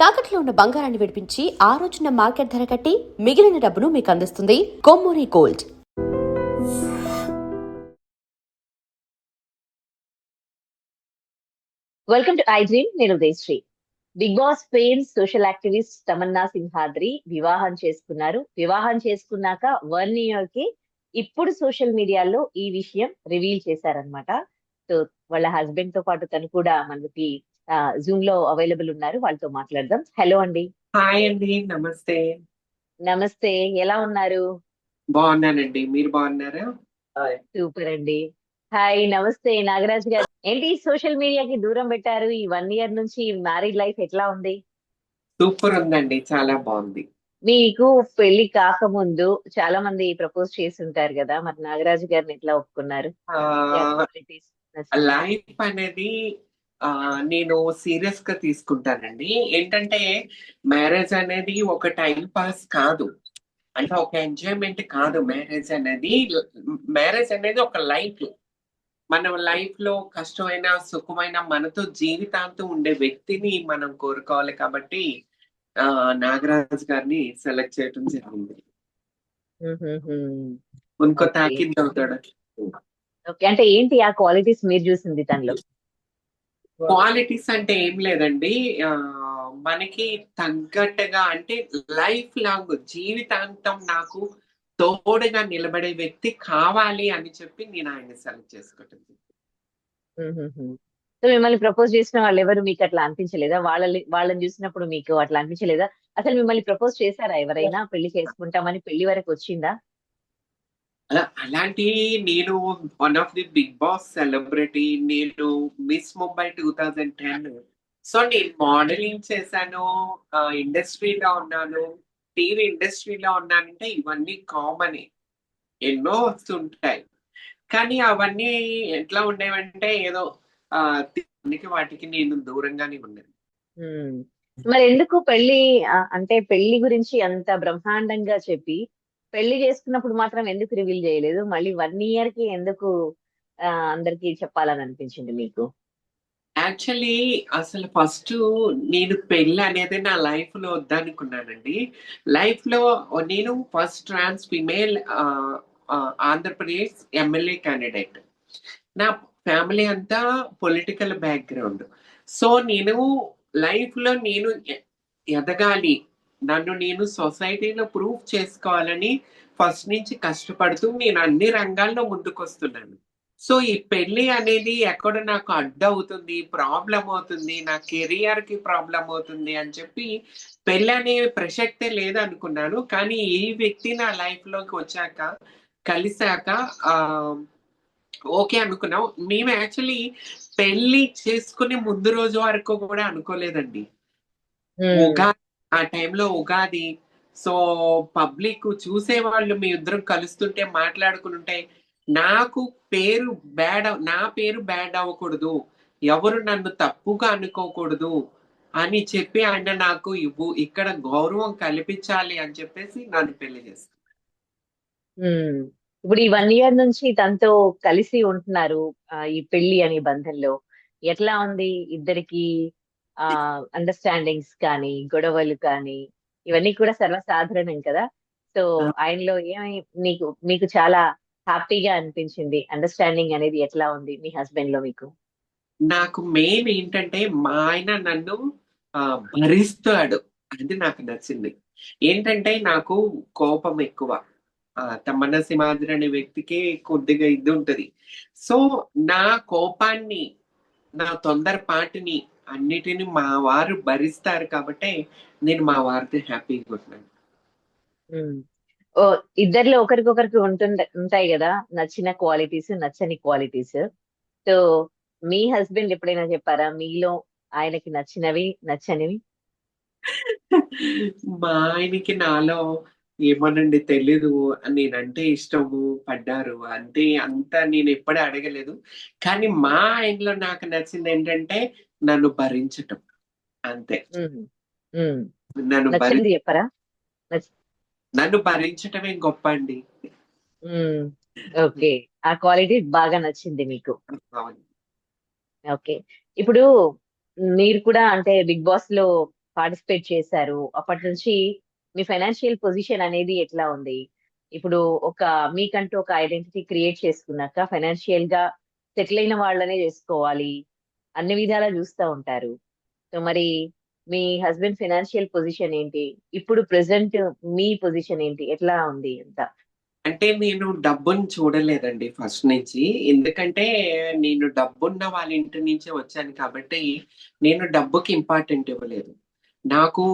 తాకట్లో ఉన్న బంగారాన్ని విడిపించి ఆ రోజున మార్కెట్ ధర కట్టి మిగిలిన డబ్బును మీకు అందిస్తుంది Kommuri gold. Welcome to I dream. నేను Udayasri. Bigg Boss fame social activist Tamanna Simhadri వివాహం చేసుకున్నారు. వివాహం చేసుకున్నాక 1 year కి ఇప్పుడు సోషల్ మీడియాలో ఈ విషయం రివీల్ చేశారనమాట. సో వాళ్ళ హస్బెండ్ తో పాటు తను కూడా మనకి జూమ్ లో అవైలబుల్ ఉన్నారు. వాళ్ళతో మాట్లాడదాం. హలో అండి. హాయ్ అండి, నమస్తే. నమస్తే, ఎలా ఉన్నారు? బాగున్నానండి, మీరు బాగున్నారా? సూపర్ అండి. హాయ్, నమస్తే నాగరాజ్ గారు. ఏంటి సోషల్ మీడియాకి దూరం పెట్టారు? ఈ 1 year నుంచి మ్యారీడ్ లైఫ్ ఎట్లా ఉంది? సూపర్ ఉందండి, చాలా బాగుంది. మీకు పెళ్లి కాకముందు చాలా మంది ప్రపోజ్ చేసి ఉంటారు కదా, మరి నాగరాజు గారిని ఎట్లా ఒప్పుకున్నారు? లైఫ్ అనేది నేను సీరియస్ గా తీసుకుంటానండి. ఏంటంటే మ్యారేజ్ అనేది ఒక టైం పాస్ కాదు, అంటే ఒక ఎంజాయ్మెంట్ కాదు. మ్యారేజ్ అనేది ఒక లైఫ్. మన లైఫ్ లో కష్టమైన సుఖమైన మనతో జీవితాంతం ఉండే వ్యక్తిని మనం కోరుకోవాలి. కాబట్టి నాగరాజ్ గారిని సెలెక్ట్ చేయడం జరిగింది. ఇంకో తాకిద్ అవుతాడు. అంటే ఏంటి ఆ క్వాలిటీస్ మీరు చూసింది తనలో? క్వాలిటీస్ అంటే ఏం లేదండి, మనకి తగ్గట్టుగా, అంటే లైఫ్ లాంగ్ జీవితాంతం నాకు తోడుగా నిలబడే వ్యక్తి కావాలి అని చెప్పి నేను ఆయన సెలెక్ట్ చేసుకోవటం. సో మిమ్మల్ని ప్రపోజ్ చేసిన వాళ్ళు ఎవరు మీకు అట్లా అనిపించలేదా? వాళ్ళని చూసినప్పుడు మీకు అట్లా అనిపించలేదా? అసలు మిమ్మల్ని ప్రపోజ్ చేశారా ఎవరైనా? పెళ్లి చేసుకుంటామని పెళ్లి వరకు వచ్చిందా? అలాంటి నేను one of the Bigg Boss celebrity. నేను మిస్ ముంబై 2010. సో నేను మోడలింగ్ చేశాను, ఇండస్ట్రీలో ఉన్నాను, టీవీ ఇండస్ట్రీలో ఉన్నానంటే ఇవన్నీ కామన్, ఎన్నో వస్తుంటాయి. కానీ అవన్నీ ఎట్లా ఉండేవంటే ఏదో వాటికి నేను దూరంగానే ఉన్నాను. మరి ఎందుకు పెళ్లి అంటే పెళ్లి గురించి అంత బ్రహ్మాండంగా చెప్పి పెళ్లి చేసుకున్నప్పుడు మాత్రం ఎందుకు రివీల్ చేయలేదు? మళ్ళీ 1 year కి ఎందుకు అందరికి చెప్పాలని అనిపించింది మీకు? యాక్చువల్లీ అసలు ఫస్ట్ నేను పెళ్ళి అనేది నా లైఫ్ లో వద్దనుకున్నానండి. లైఫ్ లో నేను first trans female Andhra Pradesh MLA candidate. నా ఫ్యామిలీ అంతా పొలిటికల్ బ్యాక్గ్రౌండ్. సో నేను లైఫ్ లో నేను ఎదగాలి, నన్ను నేను సొసైటీలో ప్రూవ్ చేసుకోవాలని ఫస్ట్ నుంచి కష్టపడుతూ నేను అన్ని రంగాల్లో ముందుకొస్తున్నాను. సో ఈ పెళ్లి అనేది ఎక్కడ నాకు అడ్డవుతుంది, ప్రాబ్లం అవుతుంది, నా కెరియర్ కి ప్రాబ్లం అవుతుంది అని చెప్పి పెళ్లి అనే ప్రసక్తే లేదనుకున్నాను. కానీ ఈ వ్యక్తి నా లైఫ్ లోకి వచ్చాక, కలిసాక ఓకే అనుకున్నాం. మేము యాక్చువల్లీ పెళ్లి చేసుకునే ముందు రోజు వరకు కూడా అనుకోలేదండి. ఉగాది, ఆ టైంలో ఉగాది. సో పబ్లిక్ చూసేవాళ్ళు మీ ఇద్దరం కలుస్తుంటే మాట్లాడుకుంటుంటే నాకు నా పేరు బ్యాడ్ అవ్వకూడదు, ఎవరు నన్ను తప్పుగా అనుకోకూడదు అని చెప్పి ఆయన నాకు ఇక్కడ గౌరవం కల్పించాలి అని చెప్పేసి నన్ను పెళ్లి చేస్తాను. ఇప్పుడు ఈ 1 year నుంచి తనతో కలిసి ఉంటున్నారు ఈ పెళ్లి అనే బంధంలో. ఎట్లా ఉంది ఇద్దరికి? అండర్స్టాండింగ్స్ కానీ, గొడవలు కానీ, ఇవన్నీ కూడా సర్వసాధారణం కదా. సో ఆయనలో ఏమై మీకు చాలా హ్యాపీగా అనిపించింది? అండర్స్టాండింగ్ అనేది ఎట్లా ఉంది మీ హస్బెండ్ లో మీకు? నాకు మెయిన్ ఏంటంటే మా ఆయన నన్ను భరిస్తాడు, అది నాకు నచ్చింది. ఏంటంటే నాకు కోపం ఎక్కువ. తమన్నా సింహాద్రి అనే వ్యక్తికి కొద్దిగా ఇది ఉంటది. సో నా కోపాన్ని, నా తొందరపాటుని అన్నిటిని మా వారు భరిస్తారు కాబట్టి నేను మా వారితో హ్యాపీగా ఉన్నాను. ఇద్దరిలో ఒకరికొకరికి ఉంటాయి కదా నచ్చిన క్వాలిటీస్, నచ్చని క్వాలిటీస్. సో మీ హస్బెండ్ ఎప్పుడైనా చెప్పారా మీలో ఆయనకి నచ్చినవి, నచ్చనివి? మా ఆయనకి నాలో ఏమోనండి తెలీదు, నేనంటే ఇష్టము పడ్డారు అంతే. అంతా నేను ఎప్పుడూ అడగలేదు. కానీ మా ఆయనలో నాకు నచ్చింది ఏంటంటే నన్ను భరించటం, అంతే. నచ్చింది చెప్పరా? నన్ను భరించటమే గొప్ప అండి. ఓకే, ఆ క్వాలిటీ బాగా నచ్చింది మీకు. ఓకే, ఇప్పుడు మీరు కూడా అంటే బిగ్ బాస్ లో పార్టిసిపేట్ చేశారు? అప్పటి నుంచి మీ ఫైనాన్షియల్ పొజిషన్ అనేది ఎట్లా ఉంది? ఇప్పుడు ఒక మీకంటూ ఒక ఐడెంటిటీ క్రియేట్ చేసుకున్నాక ఫైనాన్షియల్ గా సెటిల్ అయిన వాళ్ళనే చేసుకోవాలి, అన్ని విధాలా చూస్తూ ఉంటారు. సో మరి మీ హస్బెండ్ ఫైనాన్షియల్ పొజిషన్ ఏంటి? ఇప్పుడు ప్రెసెంట్ మీ పొజిషన్ ఏంటి? ఎట్లా ఉంది అంతా? అంటే నేను డబ్బుని చూడలేదండి ఫస్ట్ నుంచి. ఎందుకంటే నేను డబ్బున్న వాళ్ళ ఇంటి నుంచే వచ్చాను కాబట్టి నేను డబ్బుకి ఇంపార్టెంట్ ఇవ్వలేదు. నాకు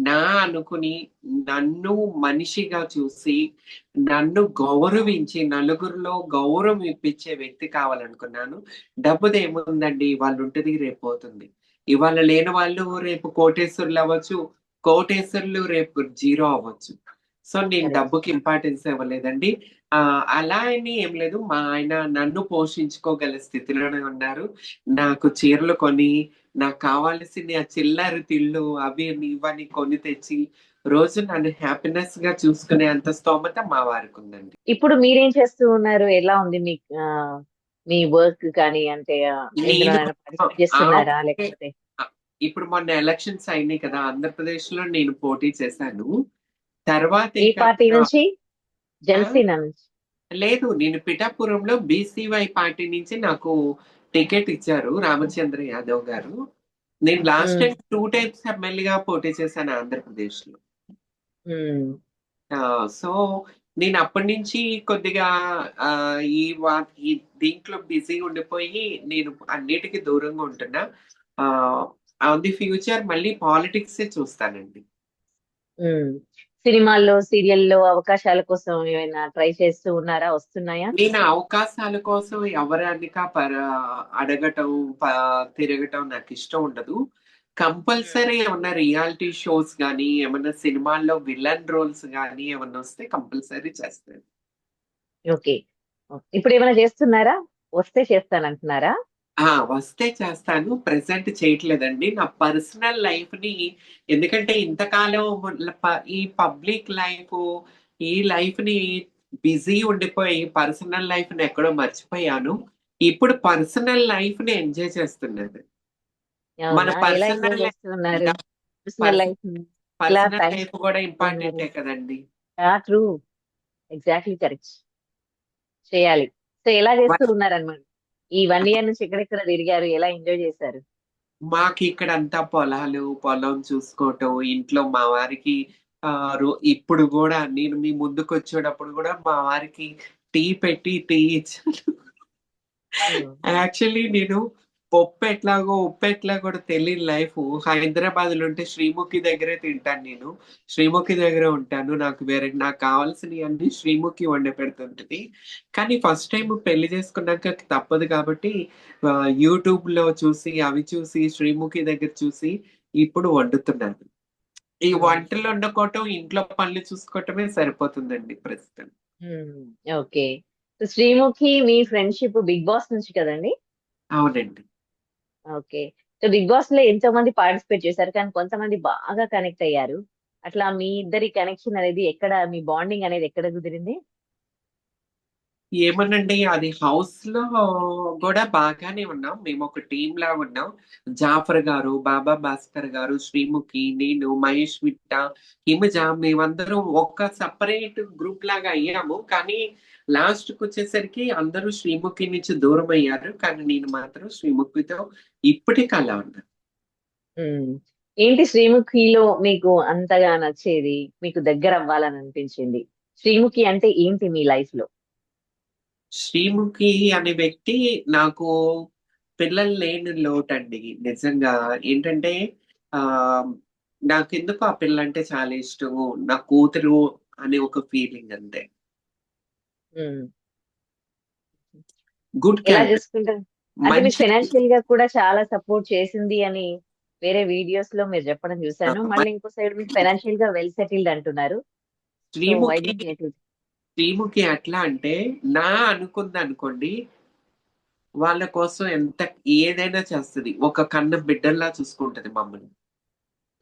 నా అనుకుని నన్ను మనిషిగా చూసి, నన్ను గౌరవించి నలుగురిలో గౌరవం ఇప్పించే వ్యక్తి కావాలనుకున్నాను. డబ్బుదేముందండి ఇవాళుంటది రేపొతుంది. ఇవాళ లేని వాళ్ళు రేపు కోటేశ్వరులు అవ్వచ్చు. కోటేశ్వరులు రేపు జీరో అవ్వచ్చు. సో నేను కరెక్ట్. డబ్బుకి ఇంపార్టెన్స్ ఇవ్వలేదండి. అలా అని ఏం లేదు. మా ఆయన నన్ను పోషించుకోగల స్థితిలోనే ఉన్నారు. నాకు చీరలు కొని, నాకు కావాల్సిన ఆ చిల్లర తిళ్ళు అవి ఇవని కొని తెచ్చి, రోజు నన్ను హ్యాపీనెస్‌గా చూసుకునే అంత స్తోమత మా వారికుందండి. ఇప్పుడు మీరేం చేస్తూ ఉన్నారు? ఎలా ఉంది మీ మీ వర్క్ కానీ, అంటే నేను ఎందులోనైనా పార్టిసిపేట్ చేస్తున్నారా ఆఫ్‌టే లేకపోతే? ఇప్పుడు మొన్న ఎలక్షన్స్ అయినాయి కదా! ఆంధ్రప్రదేశ్‌లో నేను పోటీ చేశాను. తర్వాత ఏ ఇక పార్టీ నుంచి? ఆ! జనసేన నుంచి? లేదు. నేను పిఠాపురంలో బీసీవై పార్టీ నుంచి నాకు టికెట్ ఇచ్చారు రామచంద్ర యాదవ్ గారు. నేను లాస్ట్ ఉమ్, టైమ్ 2 టైమ్స్ ఎమ్మెల్యేగా పోటీ చేశాను ఆంధ్రప్రదేశ్‌లో. ఉమ్, సో, నేను అప్పటినుంచి కొద్దిగా ఈ ఈ దీంట్లో బిజీగా ఉండిపోయి నేను అన్నిటికి దూరంగా ఉంటున్నా. ఆహ్, ఆన్ ది ఫ్యూచర్ మళ్ళీ పాలిటిక్సే చూస్తానండి. ఉమ్. సినిమాల్లో, సీరియల్లో అవకాశాల కోసం ఏమైనా ట్రై చేస్తూ ఉన్నారా? వస్తున్నాయా? నేను అవకాశాల కోసం ఎవరనక అడగటం, ప తిరగటం నాకిష్టం ఉండదు. కంపల్సరీ ఏమన్నా రియాలిటీ షోస్ గానీ, ఏమన్నా సినిమాల్లో విలన్ రోల్స్ గానీ ఏమన్నొస్తే కంపల్సరీ చేస్తాను. ఓకే. ఇప్పుడు ఏమైనా చేస్తున్నారా? వస్తే చేస్తానంటున్నారా? వస్తే చేస్తాను. ప్రెజెంట్ చేయట్లేదండి. నా పర్సనల్ లైఫ్‌ని ఎందుకంటే ఇంతకాలం ఈ పబ్లిక్ లైఫు, ఈ లైఫ్‌ని బిజీ ఉండిపోయి పర్సనల్ లైఫ్‌ని ఎక్కడో మర్చిపోయాను. ఇప్పుడు పర్సనల్ లైఫ్‌ని ఎంజాయ్ చేస్తున్నాను. మన అవునా? ఎలా ఎంజాయ్ పర్సనల్ లైఫ్ చేస్తూ ఉన్నారు పర్సనల్ పర్స్ లైఫ్? ఎలా పర్సనల్ టైం లైఫ్ స్పెండ్ గూడా చేస్తూ ఉన్నారు? ఇంపార్టెంటే కదండీ! ట్రూ. Exactly correct. చేయాలి. సో ఎలా చేస్తూ ఉన్నారన్నమాట? ఈ 1 ఇయర్ నుంచి ఎక్కడెక్కడ తిరిగారు? ఎలా ఎంజాయ్ చేశారు? మాకిక్కడంతా పొలాలు, పొలం చూసుకోవటం, ఇంట్లో మా వారికి ఇప్పుడు గూడా నేను మీ ముందుకొచ్చేటప్పుడు గూడా మా వారికి టీ పెట్టి టీ ఇచ్చాను. హ్మ్. యాక్చువల్లీ నేను పప్పెట్లాగో, ఉప్పెట్లా కూడా తెలియని లైఫు హైదరాబాద్‌లో ఉంటే శ్రీముఖి దగ్గరే తింటాను నేను. శ్రీముఖి దగ్గరే ఉంటాను. నాకు కావాల్సినయన్నీ శ్రీముఖి వండి పెడుతుంటది. కానీ ఫస్ట్ టైమ్ పెళ్లి చేసుకున్నాక తప్పదు కాబట్టి యూట్యూబ్‌లో చూసి, అవి చూసి, శ్రీముఖి దగ్గర చూసి ఇప్పుడు వండుతున్నాను. ఈ హ్మ్. వంటలు వండుకోవటం, ఇంట్లో పనులు చూసుకోవటమే సరిపోతుందండి ప్రస్తుతం. హ్మ్. ఓకే. సో 'శ్రీముఖి' మీ ఫ్రెండ్‌షిప్ 'బిగ్ బాస్' నుంచి కదండీ? అవునండి. ఓకే. సో 'బిగ్ బాస్‌లో' ఎంతోమంది పార్టిసిపేట్ చేశారు. కానీ కొంతమంది బాగా కనెక్ట్ అయ్యారు. అట్లా మీ ఇద్దరి కనెక్షన్ అనేది ఎక్కడ, మీ బాండింగ్ అనేది ఎక్కడ కుదిరింది? ఏమోనండి అది హౌస్‌లో గూడా బాగానే ఉన్నాం. మేమొక టీమ్‌లాగా ఉన్నాం. జాఫర్ గారు, బాబా భాస్కర్ గారు, శ్రీముఖి, నేను, మహేష్ విట్ట, హిమజ మేమందరం ఒక సెపరేట్ గ్రూప్‌లాగా అయ్యాము. కానీ లాస్ట్‌కొచ్చేసరికి అందరూ శ్రీముఖి నుంచి దూరమయ్యారు. కానీ నేను మాత్రం శ్రీముఖితో ఇప్పటికి అలా ఉన్నా. హ్మ్. ఏంటి 'శ్రీముఖిలో' మీకు అంతగా నచ్చేది? మీకు దగ్గరవ్వాలని అనిపించింది? 'శ్రీముఖి' అంటే ఏంటి మీ లైఫ్‌లో? శ్రీముఖి అనే వ్యక్తి నాకు పిల్లలు లేని లోటండి. నిజంగా ఏంటంటే ఆహ్, నాకెందుకో ఆ పిల్లంటే చాలా ఇష్టము. నా కూతురు అనే ఒక ఫీలింగ్ అంతే. హ్మ్. గుడ్ ఎలా క్యారెక్టర్. చూసుకుంటారు? అంటే మీకు మంచి ఫైనాన్షియల్‌గా కూడా చాలా సపోర్ట్ చేసింది అని వేరే వీడియోస్‌లో మీరు చెప్పడం చూసాను. ఆహ్, మళ్ళీ ఇంకో సైడ్ మీకు ఫైనాన్షియల్‌గా వెల్ సెటిల్డ్ అంటున్నారు. So why Sreemukhi, did you get it? Sreemukhi ఎట్లా అంటే అనుకుందనుకోండి వాళ్ళ కోసం ఏదైనా చేస్తది. ఒక కన్న బిడ్డల్లా చూసుకుంటది మమ్మల్ని.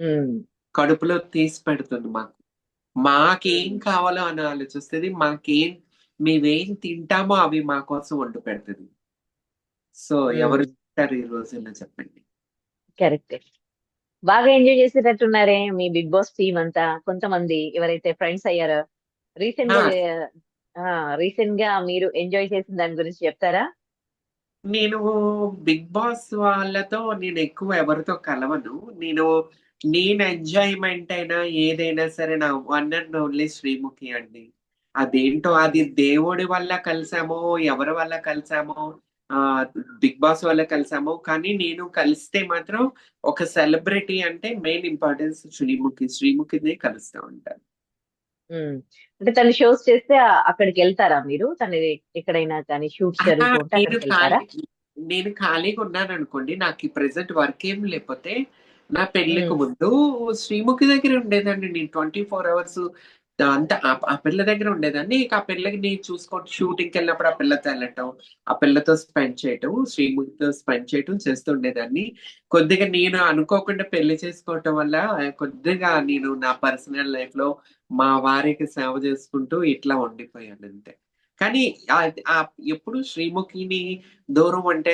హ్మ్. కడుపులో తీసి పెడుతుంది మాకు. మాకేం హ్మ్. కావాలో అని ఆలోచిస్తది. మేమేం తింటామో అవి మా కోసం వండి పెడతది. సో, ఎవరు హ్మ్. తింటారు ఈ రోజుల్లో చెప్పండి. కరెక్టే. బాగా ఎంజాయ్ చేసేటట్టున్నారే మీ బిగ్ బాస్ టీమ్ అంతా. కొంతమంది ఎవరైతే ఫ్రెండ్స్ అయ్యారో రీసెంట్ ఆ, గా రీసెంట్ గా మీరు ఎంజాయ్ చేసిన దాని గురించి చెప్తారా? నేను బిగ్ బాస్ వాళ్ళతో నేను ఎక్కువ ఎవరితో కలవను. నేను నేను ఎంజాయ్మెంట్ అయినా ఏదైనా సరే నా వన్ అండ్ ఓన్లీ శ్రీముఖి అండి. అదేంటో అది దేవుడి వల్ల కలిసామో, ఎవరి వల్ల కలిసామో, ఆ బిగ్ బాస్ వల్ల కలిసామో, కానీ నేను కలిస్తే మాత్రం ఒక సెలబ్రిటీ అంటే మెయిన్ ఇంపార్టెన్స్ శ్రీముఖి. శ్రీముఖినే కలుస్తూ ఉంటాను. ఉమ్. అంటే తను షోస్ చేస్తే అక్కడికి వెళ్తారా మీరు? తను ఎక్కడైనా కానీ షూట్స్ ఆహా! జరుగుతూ ఉంటే నేను అక్కడికి వెళ్తారా? ఖాళీ నేను ఖాళీగా ఉన్నాననుకోండి, నాకు ఈ ప్రెజెంట్ వర్క్ ఏం లేకపోతే, నా పెళ్ళికి ఉమ్. ముందు శ్రీముఖి దగ్గర ఉండేదాన్ని నేను 24 అవర్స్. అంతా ఆ పిల్ల దగ్గర ఉండేదాన్ని. ఇక ఆ పిల్లకి చూసుకుంటూ షూటింగ్‌కి వెళ్ళినప్పుడు ఆ పిల్లతో వెళ్ళటం, ఆ పిల్లతో స్పెండ్ చేయటం, శ్రీముఖితో స్పెండ్ చేయటం చేస్తూ ఉండేదాన్ని. కొద్దిగా నేను అనుకోకుండా పెళ్లి చేసుకోవటం వల్ల కొద్దిగా నేను నా పర్సనల్ లైఫ్‌లో మా వారికి సేవ చేసుకుంటూ ఇట్లా ఉండిపోయాను అంతే. కానీ ఎప్పుడు శ్రీముఖిని దూరం అంటే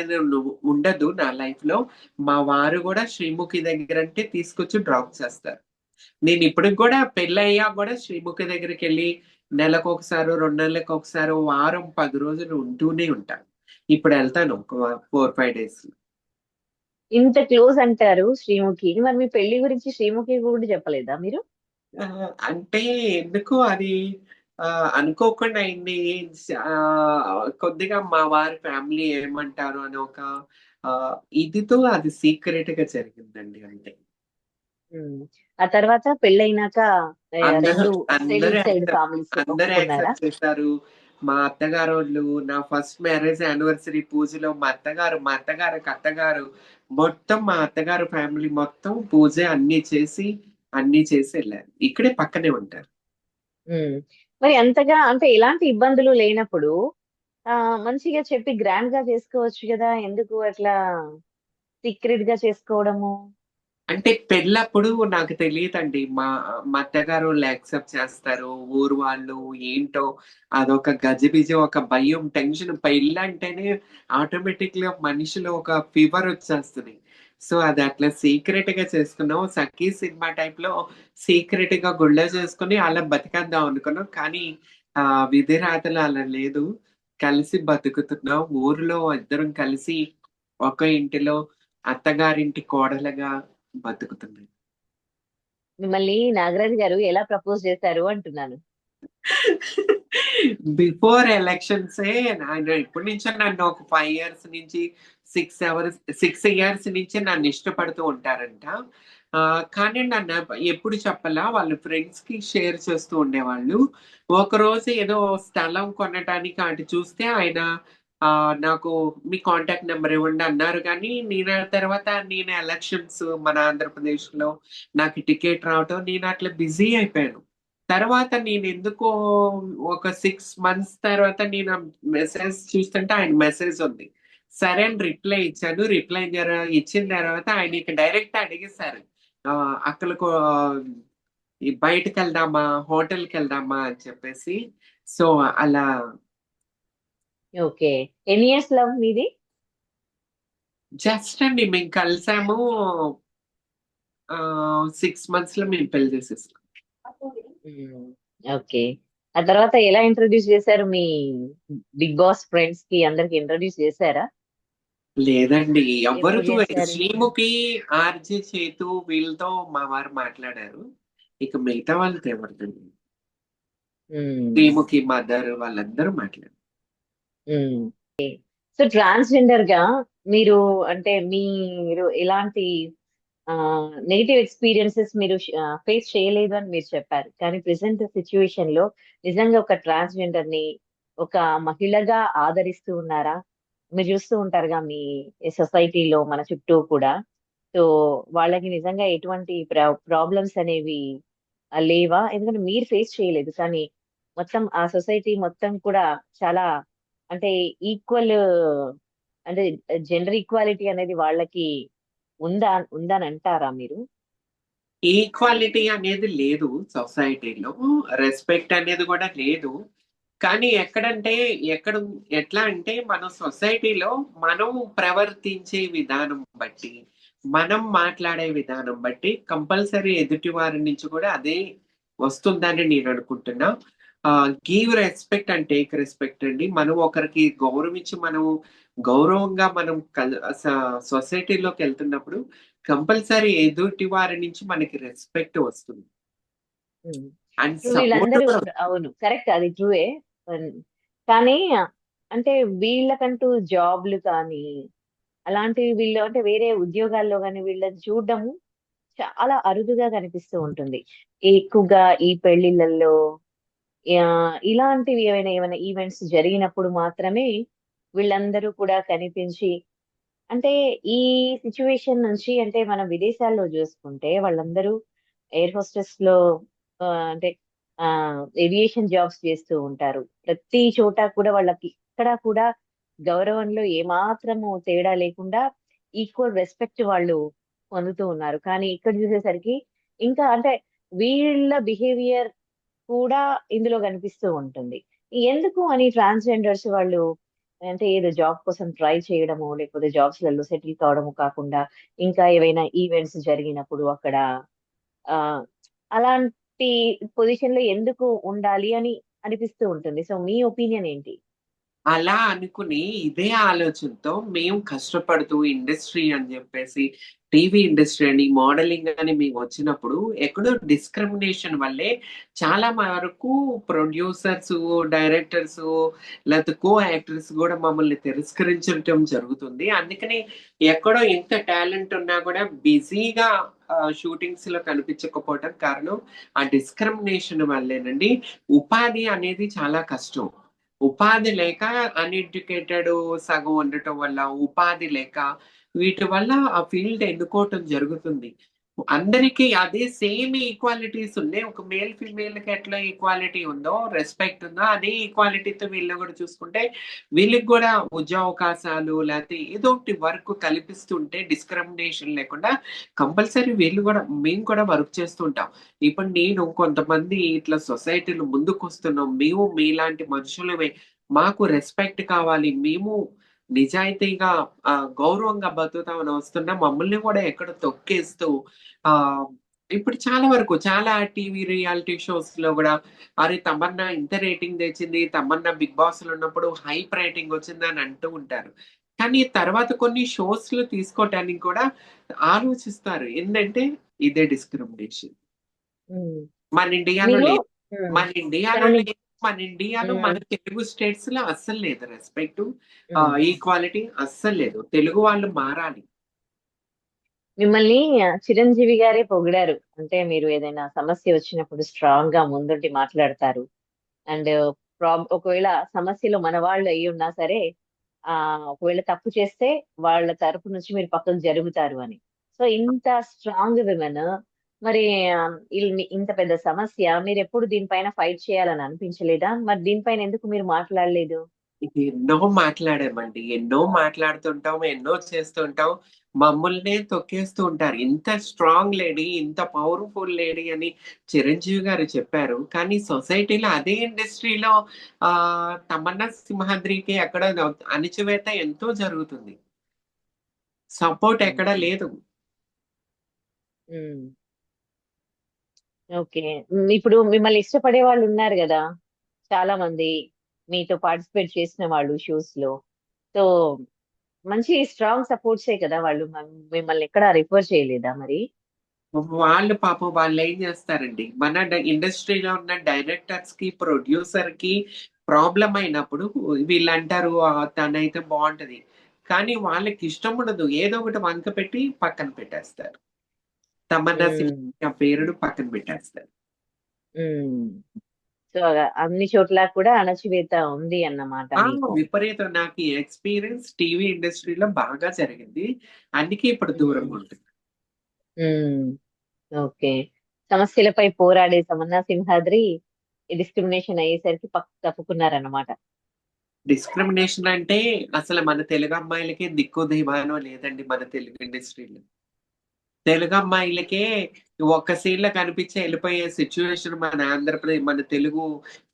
ఉండదు నా లైఫ్ లో. మా వారు కూడా శ్రీముఖి దగ్గర అంటే తీసుకొచ్చి డ్రాప్ చేస్తారు. నేను ఇప్పటికి కూడా పెళ్ళయ్యాక కూడా శ్రీముఖి దగ్గరికి వెళ్ళి నెలకు ఒకసారి, 2 నెలలకు ఒకసారి, వారం 10 రోజులు ఉంటూనే ఉంటాను. ఇప్పుడు వెళ్తాను ఒక 4-5 డేస్. ఇంత క్లోజ్ అంటారు శ్రీముఖి. మరి మీ పెళ్లి గురించి శ్రీముఖి కూడా చెప్పలేదా మీరు? అంటే ఎందుకో అది అనుకోకుండా అయింది. కొద్దిగా మా వారి ఫ్యామిలీ ఏమంటారు అని ఒక ఇదితో అది సీక్రెట్ గా జరిగిందండి అంతే. ఉమ్. ఆ తర్వాత పెళ్ళైనాక అందరూ రెండు అందరూ సైడ్ యాక్సెప్ట్ ఫ్యామిలీస్ అందరూ ఒప్పుకున్నారా? యాక్సెప్ట్ చేశారు. మా అత్తగారోళ్ళు నా ఫస్ట్ మ్యారేజ్ యానివర్సరీ పూజలో మా అత్తగారికి అత్తగారు మొత్తం, మా అత్తగారు ఫ్యామిలీ మొత్తం పూజ అన్ని చేసి వెళ్ళారు. ఇక్కడే పక్కనే ఉంటారు. ఉమ్. మరి అంతగా అంటే ఎలాంటి ఇబ్బందులు లేనప్పుడు మంచిగా చెప్పి గ్రాండ్ గా చేసుకోవచ్చు కదా, ఎందుకు అట్లా సీక్రెట్ గా చేసుకోవడము? అంటే పెళ్ళప్పుడు నాకు తెలియదండి. మా అత్తగారోళ్ళు యాక్సెప్ట్ చేస్తారు. ఊరు వాళ్ళు ఏంటో అదొక గజిబిజి, ఒక భయం, టెన్షన్. పెళ్ళంటేనే ఆటోమేటిక్‌గా మనిషిలో ఒక ఫీవర్ వచ్చేస్తది. సో, అది అట్లా సీక్రెట్‌గా చేసుకున్నాం. 'సఖి' సినిమా టైప్‌లో సీక్రెట్‌గా గుళ్ళో చేసుకొని అలా బతికేద్దాం అనుకున్నాం. కానీ విధిరాతలో అలా లేదు. కలిసి బతుకుతున్నాం. ఊర్లో ఇద్దరం కలిసి ఒక ఇంటిలో అత్తగారింటి కోడలుగా బతుకుతుంది. మిమ్మల్ని నాగరాజు గారు ఎలా ప్రపోజ్ చేశారు అంటున్నాను. బిఫోర్ ఎలక్షన్సే ఆయన ఎప్పటి నుంచో నన్ను ఒక 5 ఇయర్స్ నుంచి 6 ఇయర్స్ నుంచి నన్ను ఇష్టపడుతూ ఉంటారంట. కానీ నన్ను ఎప్పుడు చెప్పలా. వాళ్ళ ఫ్రెండ్స్‌కి షేర్ చేస్తూ ఉండేవాళ్ళు. ఒకరోజు ఏదో స్థలం కొనటానికి అటు చూస్తే ఆయన నాకు మీ కాంటాక్ట్ నంబర్ ఇవ్వండి అన్నారు గానీ, నేను ఆ తర్వాత ఎలక్షన్స్ మన ఆంధ్రప్రదేశ్‌లో నాకు టికెట్ రావటం నేను అట్లా బిజీ అయిపోయాను. తర్వాత నేనెందుకో ఒక 6 మంత్స్ తర్వాత నేను మెసేజ్ చూస్తుంటే ఆయన మెసేజ్ ఉంది. సరే అని రిప్లై ఇచ్చాను. ఇచ్చిన తర్వాత ఆయన ఇక డైరెక్ట్ అడిగేసారు. అక్కలకు ఈ బయటికెళ్దామా? హోటల్‌కెళ్దామా? అని చెప్పేసి. సో, అలా ఓకే. ఎన్ని ఇయర్స్ లవ్ మీది? జస్ట్ అండి మేము కలిసాము. 6 మంత్స్‌లో మేము పెళ్లి చేసేసుకున్నాం. ఉమ్. ఓకే. ఆ తర్వాత ఎలా ఇంట్రొడ్యూస్ చేశారు మీ బిగ్ బాస్ ఫ్రెండ్స్ కి? అందరికి ఇంట్రొడ్యూస్ చేశారా? లేదండి. ఎప్పుడు ఎవ్వరితో చేశారు? శ్రీముఖి, ఆర్‌జే చేతు వీళ్ళతో మా వారు మాట్లాడారు. ఇక మిగతా వాళ్ళతో ఎవరితో లేదు. ఉమ్. శ్రీముఖి మదర్ వాళ్ళందరూ మాట్లాడారు. ఉమ్. సో ట్రాన్స్జెండర్ గా మీరు అంటే మీరు ఎలాంటి నెగిటివ్ ఎక్స్పీరియన్సెస్ మీరు ఫేస్ చేయలేదు అని మీరు చెప్పారు. కానీ ప్రెసెంట్ సిచ్యువేషన్ లో నిజంగా ఒక ట్రాన్స్జెండర్ ని ఒక మహిళగా ఆదరిస్తూ ఉన్నారా? మీరు చూస్తూ ఉంటారుగా మీ సొసైటీలో మన చుట్టూ కూడా. సో వాళ్ళకి నిజంగా ఎటువంటి ప్రాబ్లమ్స్ అనేవి లేవా? ఎందుకంటే మీరు ఫేస్ చేయలేదు. కానీ మొత్తం ఆ సొసైటీ మొత్తం కూడా చాలా అంటే ఈక్వల్, అంటే జెండర్ ఈక్వాలిటీ అనేది వాళ్ళకి ఉందని అంటారా మీరు? ఈక్వాలిటీ అనేది లేదు సొసైటీలో. రెస్పెక్ట్ అనేది కూడా లేదు. కానీ ఎక్కడ ఎట్లా అంటే మన సొసైటీలో మనం ప్రవర్తించే విధానం బట్టి, మనం మాట్లాడే విధానం బట్టి కంపల్సరీ ఎదుటి వారి నుంచి కూడా అదే వస్తుందని నేను అనుకుంటున్నా. Give respect and take respect అండి. మనం ఒకరికి గౌరవించి మనం గౌరవంగా మనం సొసైటీలోకి వెళ్తున్నప్పుడు కంపల్సరీ ఎదుటి వారి నుంచి మనకి రెస్పెక్ట్ వస్తుంది. అండ్ ఇప్పుడు సపోర్ట్ వీళ్ళందరూ కూడా. అవును, కరెక్ట్, అది ట్రూవే. కానీ అంటే వీళ్ళకంటూ జాబ్లు కానీ అలాంటివి, వీళ్ళు అంటే వేరే ఉద్యోగాల్లో కానీ వీళ్ళని చూడడము చాలా అరుదుగా కనిపిస్తూ ఉంటుంది. ఎక్కువగా ఈ పెళ్లిళ్ళల్లో ఇలాంటివి ఏమైనా ఏమైనా ఈవెంట్స్ జరిగినప్పుడు మాత్రమే వీళ్ళందరూ కూడా కనిపించి, అంటే ఈ సిచ్యువేషన్ నుంచి, అంటే మనం విదేశాల్లో చూసుకుంటే వాళ్ళందరూ ఎయిర్ హోస్టెస్ లో అంటే ఏవియేషన్ జాబ్స్ చేస్తూ ఉంటారు. ప్రతి చోట కూడా వాళ్ళకి ఇక్కడ కూడా గౌరవంలో ఏమాత్రము తేడా లేకుండా ఈక్వల్ రెస్పెక్ట్ వాళ్ళు పొందుతూ ఉన్నారు. కానీ ఇక్కడ చూసేసరికి ఇంకా అంటే వీళ్ళ బిహేవియర్ కూడా ఇందులో కనిపిస్తూ ఉంటుంది. ఎందుకు అని ట్రాన్స్‌జెండర్స్ వాళ్ళు అంటే ఏదో జాబ్ కోసం ట్రై చేయడమో, లేకపోతే జాబ్స్‌లలో సెటిల్ కావడమో కాకుండా, ఇంకా ఏవైనా ఈవెంట్స్ జరిగినప్పుడు అక్కడ ఆహ్, అలాంటి పొజిషన్‌లో ఎందుకు ఉండాలి అని అనిపిస్తూ ఉంటుంది. సో, మీ ఒపీనియన్ ఏంటి? అలా అనుకుని ఇదే ఆలోచనతో మేము కష్టపడుతూ ఇండస్ట్రీ అని చెప్పేసి టీవీ ఇండస్ట్రీ అని మోడలింగ్ అని మేము వచ్చినప్పుడు ఎక్కడో డిస్క్రిమినేషన్ వల్లే చాలా వరకు ప్రొడ్యూసర్స్, డైరెక్టర్స్ లేకపోతే కో యాక్టర్స్ కూడా మమ్మల్ని తిరస్కరించడం జరుగుతుంది. అందుకని ఎక్కడో ఎంత టాలెంట్ ఉన్నా కూడా బిజీగా షూటింగ్స్ లో కనిపించకపోవడం కారణం ఆ డిస్క్రిమినేషన్ వల్లేనండి. ఉపాధి అనేది చాలా కష్టం. ఉపాధి లేక అన్‌ఎడ్యుకేటెడ్ సగం ఉండటం వల్ల, ఉపాధి లేక వీటి వల్ల ఆ ఫీల్డ్ ఎన్నుకోవటం జరుగుతుంది. అందరికి అదే సేమ్ ఈక్వాలిటీస్ ఉన్నాయి. ఒక మేల్ ఫీమేల్‌కి ఎట్లా ఈక్వాలిటీ ఉందో, రెస్పెక్ట్ ఉందో అదే ఈక్వాలిటీతో వీళ్ళని కూడా చూసుకుంటే వీళ్ళకి కూడా ఉద్యోగావకాశాలు లేతే ఏదో ఒకటి వర్క్ కల్పిస్తుంటే డిస్క్రిమినేషన్ లేకుండా కంపల్సరీ వీళ్ళు కూడా మేము కూడా వర్క్ చేస్తూ ఉంటాం. ఇప్పుడు నేను కొంతమంది ఇట్లా సొసైటీలో ముందుకొస్తున్నాం. మేము మీలాంటి మనుషులమే. మాకు రెస్పెక్ట్ కావాలి. మేము నిజాయితీగా గౌరవంగా బతుకుతామని వస్తున్నా మమ్మల్ని కూడా ఎక్కడ తొక్కేస్తూ ఆహ్, ఇప్పుడు చాలా వరకు చాలా టీవీ రియాలిటీ షోస్‌లో గూడా అరే! తమన్నా ఇంత రేటింగ్ తెచ్చింది. తమన్నా 'బిగ్ బాస్‌లో' ఉన్నప్పుడు హైప్ రేటింగ్ వచ్చిందని అంటూ ఉంటారు. కానీ తర్వాత కొన్ని షోస్‌లో తీసుకోవటానికి కూడా ఆలోచిస్తారు. ఏందంటే ఇదే డిస్క్రిమినేషన్. హ్మ్. మన ఇండియాలో మీరు లేదు. హ్మ్. మన ఇండియాలో కానీ లేదు. మన ఇండియాలో హ్మ్. మన తెలుగు స్టేట్స్‌లో అస్సలు లేదు రెస్పెక్టు. హ్మ్. ఈక్వాలిటీ అస్సలు లేదు. తెలుగు వాళ్ళు మారాలి. మిమ్మల్ని చిరంజీవి గారే పొగిడారు. అంటే మీరు ఏదైనా సమస్య వచ్చినప్పుడు స్ట్రాంగ్‌గా ముందుండి మాట్లాడతారు. అండ్ ఒకవేళ సమస్యలో మన వాళ్ళు అయ్యున్నా సరే, ఒకవేళ తప్పు చేస్తే వాళ్ళ తరపు నుంచి మీరు పక్కకు జరుగుతారు అని. సో, ఇంత స్ట్రాంగ్ విమెన్ మరి ఇంత పెద్ద సమస్య మీరెప్పుడు దీనిపైన ఫైట్ చేయాలని అనిపించలేదా? మరి దీనిపైన ఎందుకు మీరు మాట్లాడలేదు? ఎన్నో మాట్లాడామండి. ఎన్నో మాట్లాడుతుంటాం. ఎన్నో చేస్తుంటాం. మమ్మల్నే తొక్కేస్తూ ఉంటారు. ఇంత స్ట్రాంగ్ లేడీ, ఇంత పవర్‌ఫుల్ లేడీ అని చిరంజీవి గారు చెప్పారు. కానీ సొసైటీలో అదే ఇండస్ట్రీలో తమన్నా సింహాద్రికి ఎక్కడ అణిచివేత ఎంతో జరుగుతుంది. సపోర్ట్ హ్మ్. ఎక్కడ లేదు. హ్మ్. ఓకే. ఇప్పుడు మిమ్మల్ని ఇష్టపడే వాళ్ళున్నారు గదా! చాలా మంది మీతో పార్టిసిపేట్ చేసిన వాళ్ళు షోస్‌లో. సో, మంచి స్ట్రాంగ్ సపోర్ట్సే కదా! వాళ్ళు మిమ్మల్ని ఎక్కడా రిఫర్ చేయలేదా మరి? వాళ్ళు పాపం వాళ్ళేం జేస్తారండి, మన ఇండస్ట్రీలో ఉన్న డైరెక్టర్స్‌కి, ప్రొడ్యూసర్‌కి ప్రాబ్లమ్ అయినప్పుడు వీళ్ళంటారు తనైతే బావుంటది. కానీ వాళ్ళకిష్టం ఉండదు. ఏదో ఒకటి వంక పెట్టి పక్కన పెట్టేస్తారు. తమన్నా హ్మ్. సింహ పేరును పక్కన పెట్టేస్తారు. హ్మ్. సో, అన్ని చోట్ల కూడా అణచివేత ఉంది అన్నమాట మీకు. విపరీతం నాకు ఈ ఎక్స్‌పీరియన్స్ టీవీ ఇండస్ట్రీలో బాగా జరిగింది. అందుకే ఇప్పుడు హ్మ్. దూరంగా ఉంటున్నా. హ్మ్. ఓకే. సమస్యలపై పోరాడే తమన్నా సింహాద్రి డిస్క్రిమినేషన్ అయ్యేసరికి తప్పుకున్నారన్నమాట. డిస్క్రిమినేషన్ అంటే అసలు మన తెలుగు అమ్మాయిలకే దిక్కు దివాను లేదండి మన తెలుగు ఇండస్ట్రీలో. తెలుగు అమ్మాయిలకే ఒక్క సీన్‌లో కనిపించి ఎళ్ళిపోయే సిట్యుయేషన్ మన మన తెలుగు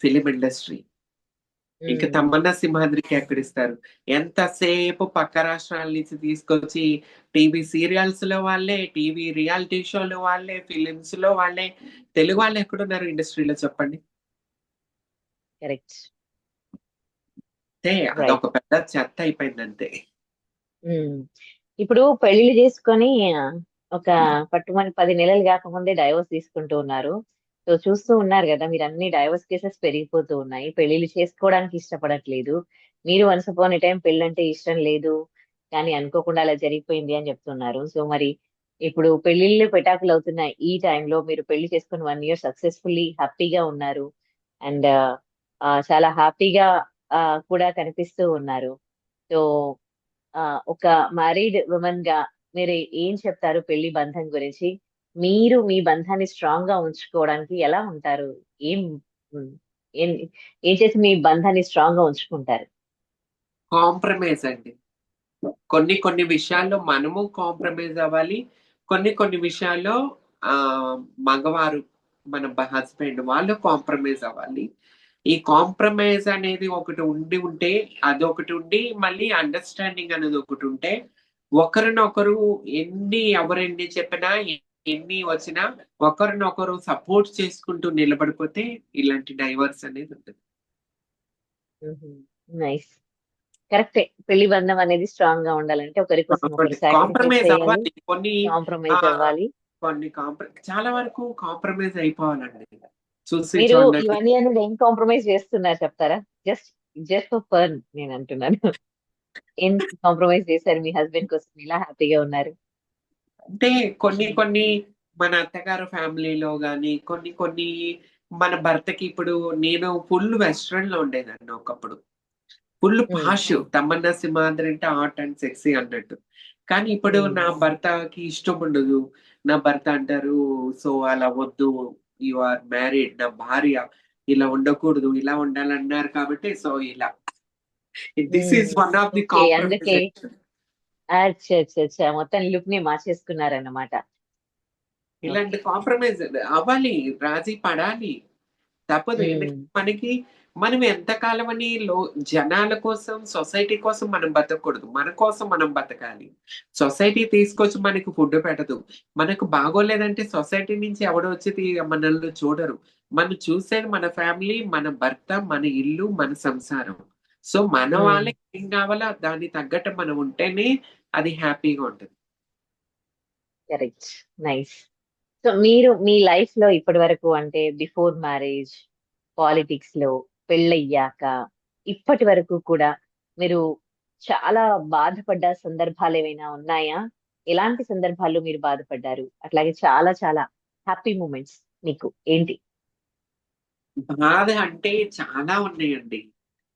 ఫిల్మ్ ఇండస్ట్రీ. ఇంకా ఉమ్, తమన్నా సింహాద్రికి ఎక్కడిస్తారు? ఎంతసేపు పక్క రాష్ట్రాల నుంచి తీసుకొచ్చి టీవీ సీరియల్స్ లో వాళ్ళే, టీవీ రియాలిటీ షోలు వాళ్ళే, ఫిలిమ్స్ లో వాళ్ళే. తెలుగు వాళ్ళు ఎక్కడున్నారు ఇండస్ట్రీలో చెప్పండి? కరెక్ట్. అంటే రైట్. అదొక పెద్ద చెత్త అయిపోయింది అంతే. ఇప్పుడు పెళ్లిళ్ళు చేసుకొని ఒక పట్టుమని 10 నెలలు కాకముందే డైవోర్స్ తీసుకుంటూ ఉన్నారు. సో చూస్తూ ఉన్నారు కదా, మీరు అన్ని డైవోర్స్ కేసెస్ పెరిగిపోతూ ఉన్నాయి. పెళ్లిళ్ళు చేసుకోవడానికి ఇష్టపడట్లేదు. మీరు వన్స్ అపాన్ ఎ టైం పెళ్ళంటే ఇష్టం లేదు, కానీ అనుకోకుండా అలా జరిగిపోయింది అని చెప్తున్నారు. సో మరి ఇప్పుడు పెళ్లిళ్ళు పెటాకులు అవుతున్న ఈ టైంలో మీరు పెళ్లి చేసుకుని 1 year సక్సెస్ఫుల్లీ హ్యాపీగా ఉన్నారు. అండ్ చాలా హ్యాపీగా కూడా కనిపిస్తూ ఉన్నారు. సో ఒక మ్యారీడ్ ఉమెన్ గా మీరు ఏం చెప్తారు పెళ్లి బంధం గురించి? మీరు మీ బంధాన్ని స్ట్రాంగ్ గా ఉంచుకోవడానికి ఎలా ఉంటారు? ఏం ఉమ్, ఏం ఏం చేసి మీ బంధాన్ని స్ట్రాంగ్ గా ఉంచుకుంటారు? కాంప్రమైజ్ అండి. కొన్ని కొన్ని విషయాల్లో మనము కాంప్రమైజ్ అవ్వాలి. కొన్ని కొన్ని విషయాల్లో ఆ మగవారు, మన హస్బెండ్ వాళ్ళు కాంప్రమైజ్ అవ్వాలి. ఈ కాంప్రమైజ్ అనేది ఒకటి ఉంటే, అదొకటి ఉండి మళ్ళీ అండర్స్టాండింగ్ అనేది ఒకటి ఉంటే, ఒకరినొకరు ఎవరెన్ని చెప్పినా, ఎన్ని వచ్చినా ఒకరినొకరు సపోర్ట్ చేసుకుంటూ నిలబడిపోతే ఇలాంటి డైవర్స్ అనేది ఉంటుంది. నైస్. కరెక్టే. పెళ్లి బంధం అనేది స్ట్రాంగ్ గా ఉండాలంటే ఒకరి కోసం ఒకరు సాక్రిఫైస్ కాంప్రమైజ్ చేయాలి, అవ్వాలి. ఆ కాంప్రమైజ్ అవ్వాలి. చాలా వరకు కాంప్రమైజ్ అయిపోవాలండి. చూసి మీరు చూడండి. ఇవన్నీ అనేది ఏం కాంప్రమైజ్ చేస్తున్నారు చెప్తారా? జస్ట్ జస్ట్ ఫర్ ఫన్ నేను అంటున్నాను. ఏం కాంప్రమైజ్ చేశారు మీ హస్బెండ్ కోసం? ఇలా హ్యాపీగా ఉన్నారు? అంటే కొన్ని కొన్ని మన అత్తగారు ఫ్యామిలీలో గాని, కొన్ని కొన్ని మన భర్తకి ఇప్పుడు నేను ఫుల్ వెస్ట్రన్ లో ఉండేదాన్ని ఒకప్పుడు. ఫుల్ ఉమ్, పాష్ తమన్నా సింహాద్రి అంటే హాట్ అండ్ సెక్సీ అన్నట్టు. కానీ ఇప్పుడు ఉమ్, నా భర్తకి ఇష్టం ఉండదు. నా భర్త అంటారు, సో అలా వద్దు, యు ఆర్ మ్యారీడ్, నా భార్య ఇలా ఉండకూడదు, ఇలా ఉండాలన్నారు కాబట్టి సో ఇలా. This is one of the okay. అందుకే కాంప్రమైజేషన్. అచ్చా అచ్చా అచ్చా, మొత్తం లుక్ ని మార్చేసుకున్నారన్నమాట. ఇలాంటి ఓకే. కాంప్రమైజ్ అవ్వాలి, రాజీ పడాలి. తప్పదు. ఉమ్, ఎందుకంటే మనం ఎంతకాలం అని జనాల కోసం, సొసైటీ కోసం మనం బతకూడదు. మన కోసం మనం బతకాలి. సొసైటీ తీసుకొచ్చి మనకి ఫుడ్ పెట్టదు. మనకు బాగోలేదంటే సొసైటీ నుంచి ఎవడో వచ్చి మనల్ని చూడరు. మనం చూసేది మన ఫ్యామిలీ, మన భర్త, మన ఇల్లు, మన సంసారం. సో మన ఉమ్, వాళ్ళకి ఏం కావాలో దానికి తగ్గట్టు మనం ఉంటేనే అది హ్యాపీగా ఉంటది. కరెక్ట్. నైస్. సో మీరు మీ లైఫ్ లో ఇప్పటి వరకు అంటే బిఫోర్ మ్యారేజ్, పాలిటిక్స్ లో, పెళ్ళయ్యాక, ఇప్పటి వరకు కూడా మీరు చాలా బాధపడ్డ సందర్భాలు ఏమైనా ఉన్నాయా? ఎలాంటి సందర్భాల్లో మీరు బాధపడ్డారు? అట్లాగే చాలా చాలా హ్యాపీ మూమెంట్స్ మీకు ఏంటి? బాధ అంటే చాలా ఉన్నాయండి.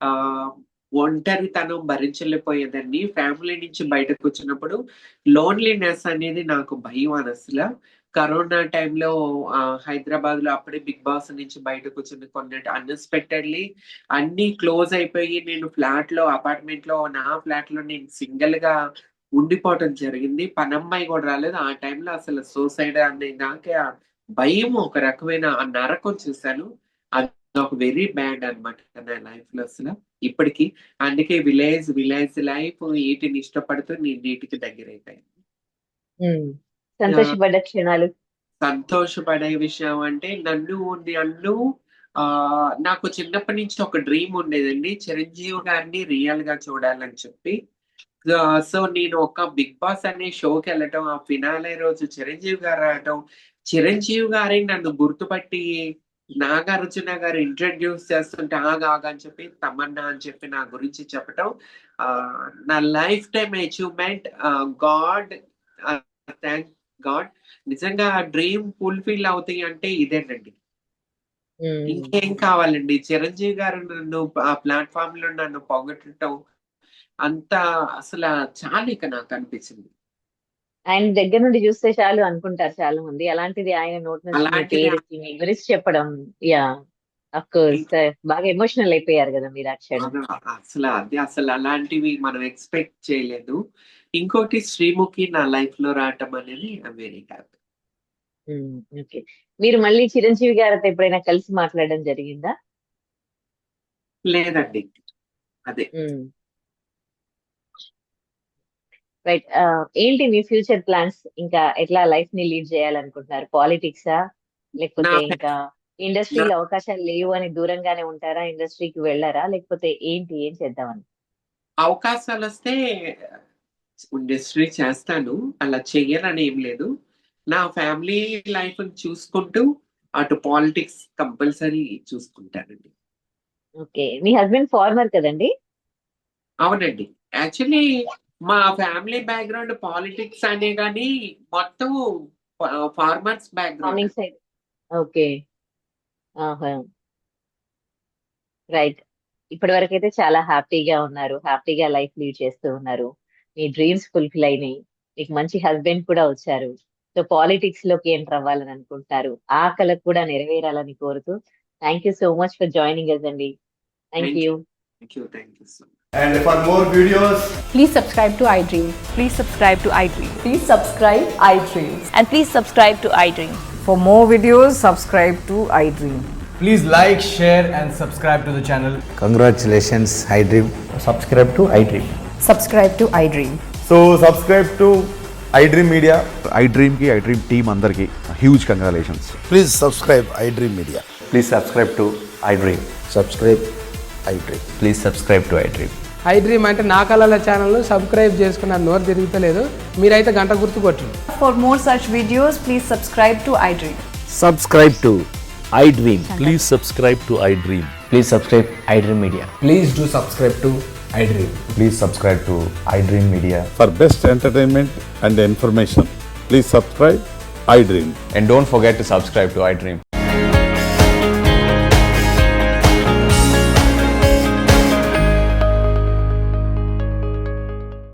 ఆహ్, ఒంటరితనం భరించలేకపోయేదాన్ని. ఫ్యామిలీ నుంచి బయటకు వచ్చినప్పుడు లోన్లీనెస్ అనేది నాకు భయం అనసల. కరోనా టైంలో హైదరాబాద్‌లో అప్పుడే 'బిగ్ బాస్' నుంచి బయటకొచ్చిన కొన్నట్టు అన్‌ఎక్స్‌పెక్టెడ్‌లీ అన్నీ క్లోజ్ అయిపోయి నేను అపార్ట్మెంట్‌లో నా ఫ్లాట్‌లో నేను సింగిల్‌గా ఉండిపోవటం జరిగింది. పనమ్మాయి గూడా రాలేదు. ఆ టైంలో అసలు సూసైడ్ అనే దాకా భయం, ఒక రకమైన ఆ నరకం చూసాను. అదొక వెరీ బ్యాడ్ అన్నమాట నా లైఫ్‌లో అసల. ఇప్పటికి. అందుకే విలేజ్ లైఫ్ ఈటిని ఇష్టపడుతూ నేను వీటికి దగ్గరైపోయాను. ఉమ్. ఆహ్, సంతోషపడ్డ క్షణాలు? సంతోషపడే విషయం అంటే నన్ను నాకు చిన్నప్పటి నుంచి ఒక డ్రీమ్ ఉండేదండి. చిరంజీవి గారిని రియల్‌గా చూడాలని చెప్పి. సో నేను ఒక 'బిగ్ బాస్' అనే షోకెళ్ళటం, ఆ ఫినాలే రోజు చిరంజీవి గారు రావటం, చిరంజీవి గారే నన్ను గుర్తుపట్టి 'నాగార్జున' గారు ఇంట్రొడ్యూస్ చేస్తుంటే ఆగు అని చెప్పి తమన్నా అని చెప్పి నా గురించి చెప్పటం నా life time achievement. God thank God. నిజంగా డ్రీమ్ ఫుల్‌ఫిల్ అవుతాయి అంటే ఇదేనండి. ఉమ్. ఇంకేం కావాలండి? చిరంజీవి గారు నన్ను ఆ ప్లాట్‌ఫార్మ్‌లో నన్ను పొగడటం అంతా అసల చాలిక నాకనిపించింది. ఆయన దగ్గర నుండి చూస్తే చాలు అనుకుంటారు చాలా మంది. అలాంటిది ఆయన నోటి నుంచి మీ అలాంటిది పేరెత్తి మీ గురించి చెప్పడం, యాహ్! ఆఫ్ కోర్స్ ఇంకా బాగా ఎమోషనల్ అయిపోయారు కదా మీరు ఆ క్షణం. అసలు అలాంటివి మనం ఎక్స్‌పెక్ట్ చేయలేదు. ఇంకోటి 'శ్రీముఖి' నా లైఫ్‌లో రావటం అనేది ఐయామ్ వెరీ హ్యాపీ. హ్మ్. ఓకే. మీరు మళ్ళీ చిరంజీవి గారితో ఎప్పుడైనా కలిసి మాట్లాడడం జరిగిందా? లేదండి. అదే. రైట్. ఏంటి మీ ఫ్యూచర్ ప్లాన్స్? ఇంకా ఎట్లా లైఫ్ ని లీడ్ చేయాలనుకుంటున్నారు? పాలిటిక్సా? నా లేకపోతే ఫ్యా ఇంకా నా ఇండస్ట్రీలో అవకాశాలు లేవు అని దూరంగానే ఉంటారా? ఇండస్ట్రీకి వెళ్ళారా? లేకపోతే ఏంటి? ఏం చేద్దామని? అవకాశాలొస్తే ఇండస్ట్రీ చేస్తాను. అలా చెయ్యనని ఏం లేదు. నా ఫ్యామిలీ లైఫ్‌ని చూసుకుంటూ అటు పాలిటిక్స్ కంపల్సరీ చూసుకుంటానండి. ఓకే. మీ హస్బెండ్ ఫార్మర్ కదండీ? అవునండి. యాక్చువల్లీ మా ఫ్యామిలీ బ్యాక్‌గ్రౌండ్ పాలిటిక్స్ అనే గాని మొత్తం farmers background. Farming side. Okay. ఆహా! రైట్. ఇప్పటివరకైతే చాలా హ్యాపీగా ఉన్నారు. హ్యాపీగా లైఫ్ లీడ్ చేస్తూ ఉన్నారు. మీ డ్రీమ్స్ ఫుల్‌ఫిల్ అయినాయి. మీకు మంచి హస్బెండ్ కూడా వచ్చారు. సో, పాలిటిక్స్‌లోకి ఎంటర్ అవ్వాలని అనుకుంటున్నారు. ఆ కల కూడా నెరవేరాలని కోరుతూ thank you so much for joining us అండి. Thank thank you. You. Thank you. Thank you so much. And for more videos, Please subscribe to iDream. Please subscribe to iDream. Please subscribe iDreams. And please subscribe to iDream. For more videos, subscribe to iDream. please like, share, and subscribe to the channel. Congratulations, iDream. subscribe to iDream. Subscribe to iDream. So subscribe to iDream Media. iDream ki iDream team అందరికి huge congratulations. Please subscribe iDream Media. Please subscribe to iDream. Subscribe iDream. Please subscribe to iDream. iDream అంటే నా కళల channel subscribe చేసుకున్నారు. నోరు తిరుగుతలేదు. మీరైతే గంట గుర్తు కొట్టండి. For more such videos, please subscribe to iDream. Subscribe to iDream. Please subscribe to iDream. Please subscribe iDream Media. Please do subscribe to iDream. Please subscribe to iDream Media. For best entertainment and information, please subscribe iDream. And don't forget to subscribe to iDream.